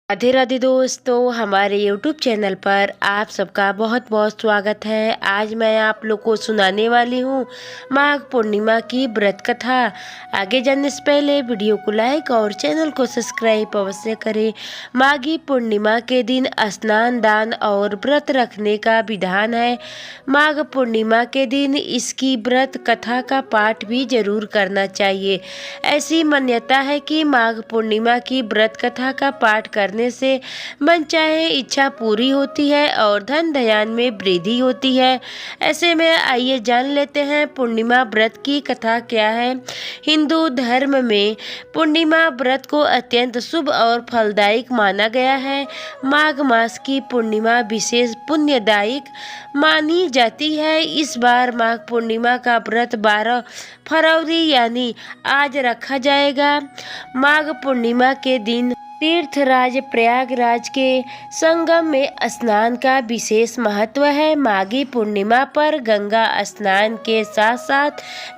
राधे राधे दोस्तों, हमारे YouTube channel पर आप सबका बहुत बहुत स्वागत है। आज मैं आप लोग को सुनाने वाली हूँ माघ पूर्णिमा की व्रत कथा। आगे जाने से पहले वीडियो को लाइक और चैनल को सब्सक्राइब अवश्य करें। माघी पूर्णिमा के दिन स्नान, दान और व्रत रखने का विधान है। माघ पूर्णिमा के दिन इसकी व्रत कथा का पाठ भी जरूर करना चाहिए। ऐसी मान्यता है कि माघ पूर्णिमा की व्रत कथा का पाठ करने से मन चाहे इच्छा पूरी होती है और धन धान्य में वृद्धि होती है। ऐसे में आइए जान लेते हैं पूर्णिमा व्रत की कथा क्या है। हिंदू धर्म में पूर्णिमा व्रत को अत्यंत शुभ और फलदायक माना गया है। माघ मास की पूर्णिमा विशेष पुण्यदायक मानी जाती है। इस बार माघ पूर्णिमा का व्रत 12 फरवरी यानी आज रखा जाएगा। माघ पूर्णिमा के दिन तीर्थराज प्रयागराज के संगम में स्नान का विशेष महत्व है। माघी पूर्णिमा पर गंगा स्नान के साथ साथ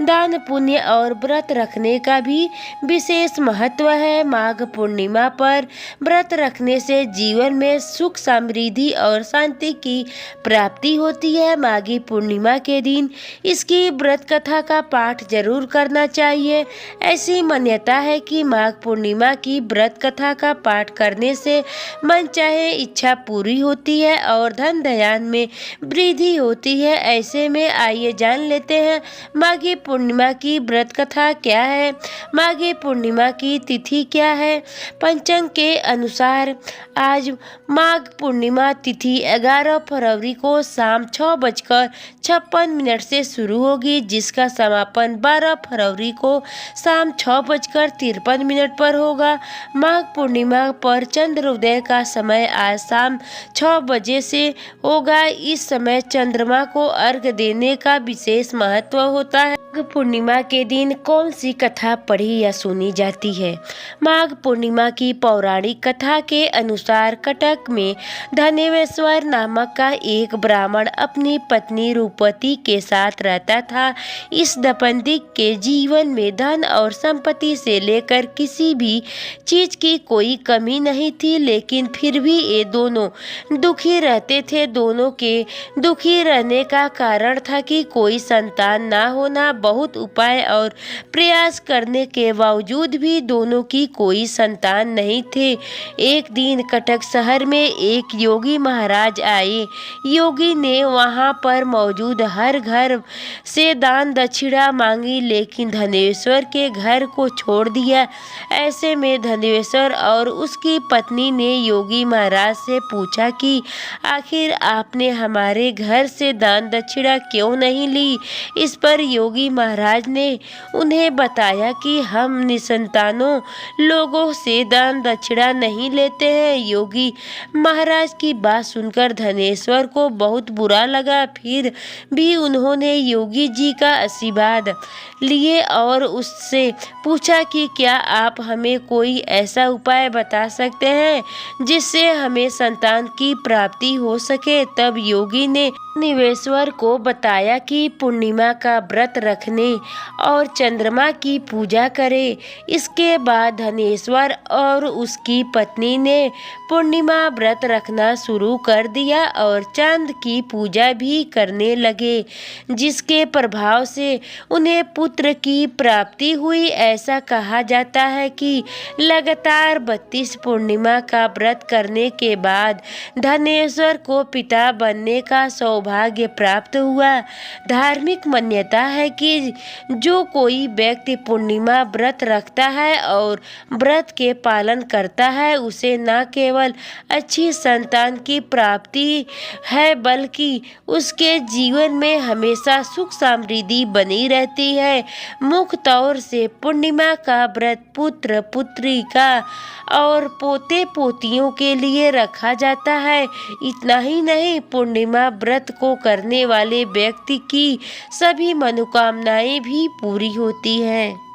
दान, पुण्य और व्रत रखने का भी विशेष महत्व है। माघ पूर्णिमा पर व्रत रखने से जीवन में सुख, समृद्धि और शांति की प्राप्ति होती है। माघी पूर्णिमा के दिन इसकी व्रत कथा का पाठ जरूर करना चाहिए। ऐसी मान्यता है कि माघ पूर्णिमा की व्रत कथा का पाठ करने से मन चाहे इच्छा पूरी होती है और धन धान्य में वृद्धि होती है। ऐसे में आइए जान लेते हैं माघी पूर्णिमा की व्रत कथा क्या है। माघी पूर्णिमा की तिथि क्या है। पंचांग के अनुसार आज माघ पूर्णिमा तिथि 11 फरवरी को शाम 6:56 से शुरू होगी, जिसका समापन 12 फरवरी को शाम 6:53 पर होगा। माघ पूर्णिमा पर चंद्रोदय का समय आज शाम 6 बजे से होगा। इस समय चंद्रमा को अर्घ्य देने का विशेष महत्व होता है। माघ पूर्णिमा के दिन कौन सी कथा पढ़ी या सुनी जाती है। माघ पूर्णिमा की पौराणिक कथा के अनुसार कटक में धनेश्वर नामक का एक ब्राह्मण अपनी पत्नी रूपवती के साथ रहता था। इस दंपति के जीवन में धन और संपत्ति से लेकर किसी भी चीज की कोई कमी नहीं थी, लेकिन फिर भी ये दोनों दुखी रहते थे। दोनों के दुखी रहने का कारण था कि कोई संतान ना होना। बहुत उपाय और प्रयास करने के बावजूद भी दोनों की कोई संतान नहीं थे। एक दिन कटक शहर में एक योगी महाराज आए। योगी ने वहां पर मौजूद हर घर से दान दक्षिणा मांगी, लेकिन धनेश्वर के घर को छोड़ दिया। ऐसे में धनेश्वर और उसकी पत्नी ने योगी महाराज से पूछा कि आखिर आपने हमारे घर से दान दक्षिणा क्यों नहीं ली। इस पर योगी महाराज ने उन्हें बताया कि हम निसंतानों लोगों से दान दक्षिणा नहीं लेते हैं। योगी महाराज की बात सुनकर धनेश्वर को बहुत बुरा लगा। फिर भी उन्होंने योगी जी का आशीर्वाद लिए और उससे पूछा कि क्या आप हमें कोई ऐसा उपाय बता सकते हैं जिससे हमें संतान की प्राप्ति हो सके। तब योगी ने धनेश्वर को बताया कि पूर्णिमा का व्रत रखने और चंद्रमा की पूजा करें। इसके बाद धनेश्वर और उसकी पत्नी ने पूर्णिमा व्रत रखना शुरू कर दिया और चांद की पूजा भी करने लगे, जिसके प्रभाव से उन्हें पुत्र की प्राप्ति हुई। ऐसा कहा जाता है कि लगातार 32 पूर्णिमा का व्रत करने के बाद धनेश्वर को पिता बनने का सौभाग्य प्राप्त हुआ। धार्मिक मान्यता है कि जो कोई व्यक्ति पूर्णिमा व्रत रखता है और व्रत के पालन करता है, उसे न केवल अच्छी संतान की प्राप्ति है, बल्कि उसके जीवन में हमेशा सुख समृद्धि बनी रहती है। मुख्य तौर से पूर्णिमा का व्रत पुत्र, पुत्रिका और पोते पोतियों के लिए रखा जाता है। इतना ही नहीं, पूर्णिमा व्रत को करने वाले व्यक्ति की सभी मनोकामनाएं भी पूरी होती हैं।